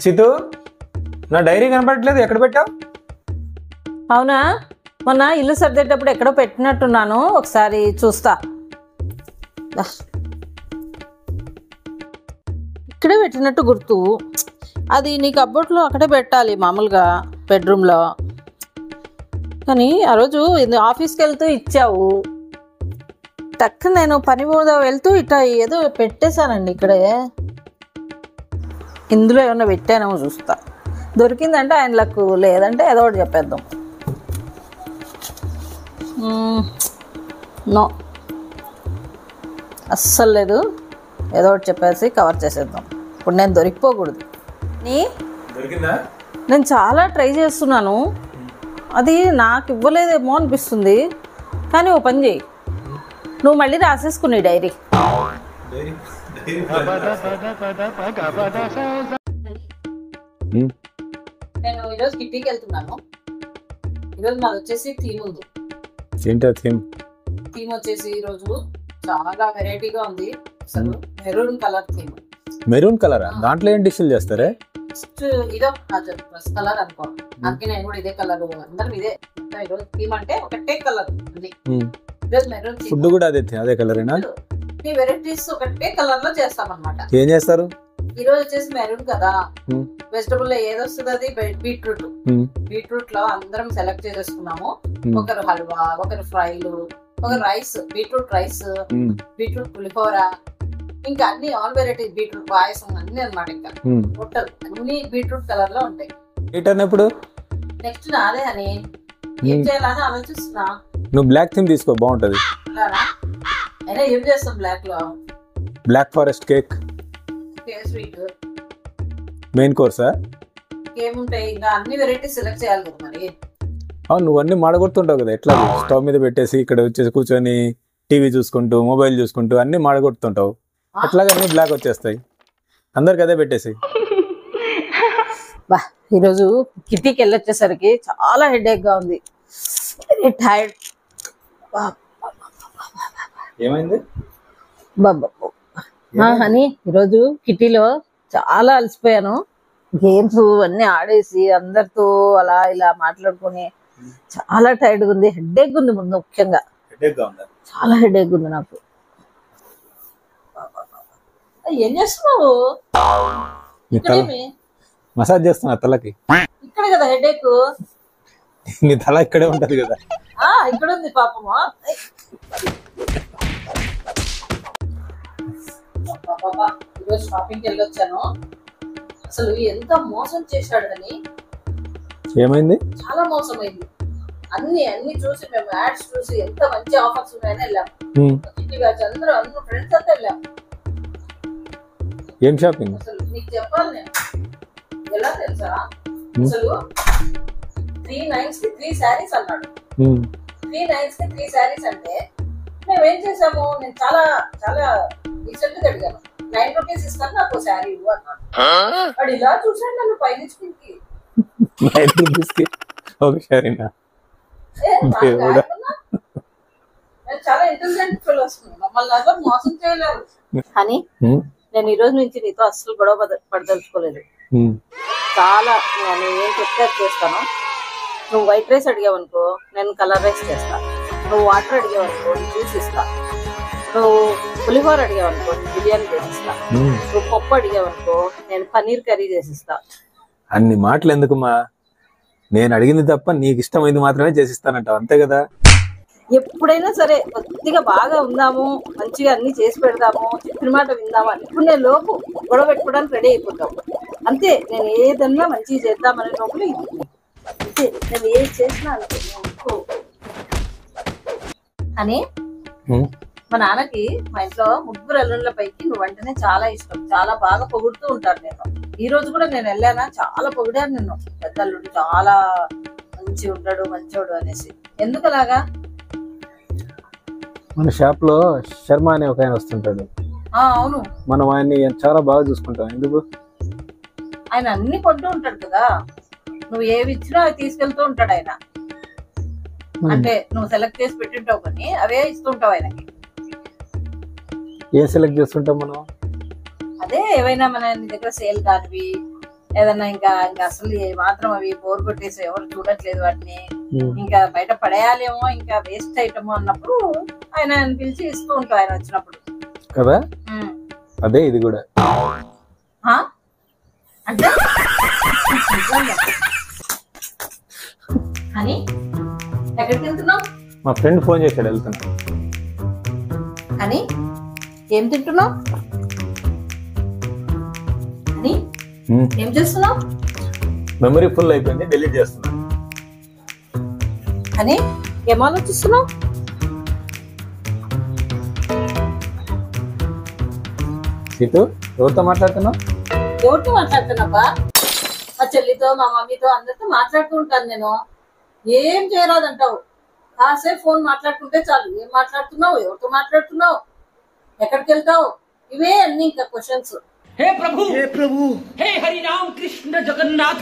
చితు, నా డైరీ కనపడట్లేదు, ఎక్కడ పెట్టావు? అవునా, మొన్న ఇల్లు సర్దేటప్పుడు ఎక్కడో పెట్టినట్టున్నాను, ఒకసారి చూస్తా. ఇక్కడే పెట్టినట్టు గుర్తు. అది నీ కబోర్డ్లో అక్కడే పెట్టాలి మామూలుగా బెడ్రూమ్లో. కానీ ఆ రోజు ఆఫీస్కి వెళ్తూ ఇచ్చావు. టక్కున నేను పని మీద వెళ్తూ ఇట్లా ఏదో పెట్టేశానండి ఇక్కడే. ఇందులో ఏమన్నా పెట్టానేమో చూస్తా. దొరికిందంటే ఆయన లక్కు, లేదంటే ఏదో ఒకటి చెప్పేద్దాం. నో, అస్సలు లేదు. ఏదో ఒకటి చెప్పేసి కవర్ చేసేద్దాం. ఇప్పుడు నేను దొరికిపోకూడదు. నేను చాలా ట్రై చేస్తున్నాను, అది నాకు ఇవ్వలేదేమో అనిపిస్తుంది. కానీ ఓ పని చేయి, నువ్వు మళ్ళీ రాసేసుకుని డైరీ. నేను ఈరోజు కిట్టీకి వెళ్తున్నాను. ఈరోజు మాది వచ్చేసి థీమ్ ఉంది. థీమ్ వచ్చేసి ఈరోజు చాలా వెరైటీగా ఉంది. అసలు మెరూన్ కలర్ థీమ్. మెరూన్ కలరా? దాంట్లో ఏం డిష్లు చేస్తారే? ఫస్ట్ ఇదో డ్రెస్ కలర్ అనుకో, అందుకే నేను కూడా ఇదే కలర్, అందరం ఇదే. ఈరోజు థీమ్ అంటే ఒకటే కలర్ ఉంది. ఈరోజు మెరూన్. ఫుడ్ కూడా అదే కలరేనా? ఈ వెరైటీస్ ఒకటే కలర్ లో చేస్తాం అన్నమాట. ఏం చేస్తారు? ఈ రోజు వచ్చేసి మెరూన్ కదా, వెజిటబుల్ లో ఏది వస్తుంది, అది బీట్రూట్. బీట్రూట్ లో అందరం సెలెక్ట్ చేసేసుకున్నాము. ఒకరు హల్వా, ఒకరు ఫ్రైలు, ఒక రైస్, బీట్రూట్ రైస్, బీట్రూట్ పులిహోర, ఇంకా అన్ని ఆల్ వెరైటీస్, బీట్రూట్ పాయసం అన్ని అనమాట. ఇంకా టోటల్ అన్ని బీట్రూట్ కలర్ లో ఉంటాయి. ఎప్పుడు నెక్స్ట్ నాదే అని ఏం చేయాలని ఆలోచిస్తున్నా. నువ్వు బ్లాక్ థీమ్ తీసుకో, బాగుంటది. అయినా ఏం చేస్తాం బ్లాక్ లో? Black forest cake, sweet, main కోర్సా? ఏముంటాయి ఇంకా అన్ని వెరైటీస్ సెలెక్ట్ చేయాలి కదా మరి. నువ్వు అన్ని మాడగొడుతుంటావు కదా, ఎట్లా? స్టవ్ మీద పెట్టేసి ఇక్కడ వచ్చేసి కూర్చొని టీవీ చూసుకుంటూ, మొబైల్ చూసుకుంటూ అన్ని మాడగొడుతుంటావు. అట్లాగే అన్ని బ్లాక్ వచ్చేస్తాయి. అందరికి అదే పెట్టేసి. ఈరోజు కిట్టీకి వెళ్ళొచ్చేసరికి చాలా హెడేక్ గా ఉంది. Very tired. ఏమైంది హనీ? ఈరోజు కిట్టీలో చాలా అలసిపోయాను. గేమ్స్ అన్ని ఆడేసి అందరితో అలా ఇలా మాట్లాడుకొని చాలా టైర్డ్ గా ఉంది. హెడేక్ ఉంది. ముందు ముఖ్యంగా చాలా హెడేక్ ఉంది నాకు. ఏం చేస్తున్నావు? మసాజ్ చేస్తున్నా తలకి. ఇక్కడ కదా హెడేక్. నీ తల ఇక్కడే ఉంటది కదా. ఇక్కడ ఉంది పాపమా. ఈరోజు షాపింగ్కి వెళ్ళొచ్చాను. అసలు ఎంత మోసం చేశాడు అని. ఏమైంది? చాలా మోసం అయింది. అన్ని చూసి మేము యాడ్స్ చూసి ఎంత మంచి ఆఫర్స్ ఉన్నాయని వెళ్ళాము. కిట్టి బ్యాచ్ అందరూ ఫ్రెండ్స్ అంతా వెళ్ళాము. ఏం షాపింగ్? అసలు నీకు చెప్పాలి నేను. ఎలా తెలుసా? అసలు 3 nights కి 3 sarees అన్నాడు. 3 nights కి 3 sarees అంటే మేమేం చేసాము, నేను చాలా చాలా రీసెంట్ గా అడిగాను. 9 rupees ఇస్తాను, నాకు శారీ ఇవ్వు అన్నాడు. వాడు ఇలా చూసాడు నన్ను పైనుంచి. 9 rupees కి ఒక శారీనా? చాలా ఇంటెలిజెంట్ ఫెలోస్, మమ్మల్ని ఎవరు మోసం చేయలేరు. అని నేను ఈ రోజు నుంచి నీతో అస్సలు గొడవ పడదలుచుకోలేదు. చాలా నేను ఏం చెప్తే చేస్తాను. నువ్వు వైట్ రైస్ అడిగావనుకో, నేను కలర్ రైస్ చేస్తా. నువ్వు వాటర్ అడిగావనుకో, జ్యూస్ ఇస్తా. నువ్వు పులిహోర అడిగావనుకో, బిర్యానీ చేసిస్తా. నువ్వు పప్పు అడిగావనుకో, నేను పన్నీర్ కర్రీ చేసిస్తా. అన్ని మాటలు ఎందుకుమా? నేను అడిగింది తప్ప నీకు ఇష్టమైంది మాత్రమే చేసిస్తానంటావు, అంతే కదా? ఎప్పుడైనా సరే కొద్దిగా బాగా ఉందాము, మంచిగా అన్ని చేసి పెడదాము, చెప్పిన మాట విందాము అనుకునే లోపు గొడవ పెట్టుకోవడానికి రెడీ అయిపోతావు. అంతే. నేను ఏదన్నా మంచిగా చేద్దామనే లోపల అంతే. నేను ఏది చేసినా అనుకో అని. మా నాన్నకి మా ఇంట్లో 3 అల్లుళ్ళ పైకి నువ్వంటేనే చాలా ఇష్టం. చాలా బాగా పొగుడుతూ ఉంటారు. నేను ఈ రోజు కూడా నేను వెళ్ళానా, చాలా పొగిడాను నిన్ను. పెద్ద అల్లుడు చాలా మంచి ఉంటాడు, మంచోడు అనేసి. ఎందుకు అలాగా? మన షాప్ లో శర్మ అనే ఒక ఆయన వస్తుంటాడు. అవును, మనం ఆయన్ని చాలా బాగా చూసుకుంటాం. ఎందుకు? ఆయన అన్ని కొంటూ ఉంటాడు కదా. నువ్వు ఏవి ఇచ్చినా అవి తీసుకెళ్తూ ఉంటాడు ఆయన. అంటే నువ్వు సెలెక్ట్ చేసి పెట్టింటావు కానీ అవే ఇస్తుంటావు ఆయనకి. ఏం సెలెక్ట్ చేస్తుంటాం మనం? అదే ఏవైనా మన దగ్గర సేల్ కానివి, ఏదన్నా ఇంకా అసలు ఏ మాత్రం అవి బోర్ కొట్టేసి ఎవరు చూడట్లేదు వాటిని, ఇంకా బయట పడేయాలేమో, ఇంకా వేస్ట్ ఐటమో అన్నప్పుడు ఆయన పిలిచి ఇస్తూ ఉంటాం ఆయన వచ్చినప్పుడు కదా. అదే ఇది కూడా అంటే అని. ఎక్కడికి వెళ్తున్నావు? మా ఫ్రెండ్ ఫోన్ చేశాడు, వెళ్తున్నా. అని ఏం తింటున్నావు? అని ఏం చేస్తున్నావు? మెమరీ ఫుల్ అయిపోయింది, డిలీట్ చేస్తున్నా. అని ఏం ఆలోచిస్తున్నావు? సీతు, ఎవరితో మాట్లాడుతున్నావు? ఎవరితో మాట్లాడుతున్నావా? మా చెల్లితో, మా మమ్మీతో, అందరితో మాట్లాడుతూ ఉంటాను నేను. ఏం చేయరాదంటావు, కాసేపు ఫోన్ మాట్లాడుకుంటే చాలు. ఏం మాట్లాడుతున్నావు, ఎవరితో మాట్లాడుతున్నావు, ఎక్కడికి వెళ్తావు, ఇవే అన్ని ఇంకా క్వశ్చన్స్. हे प्रभु हे हरि राम कृष्ण जगन्नाथ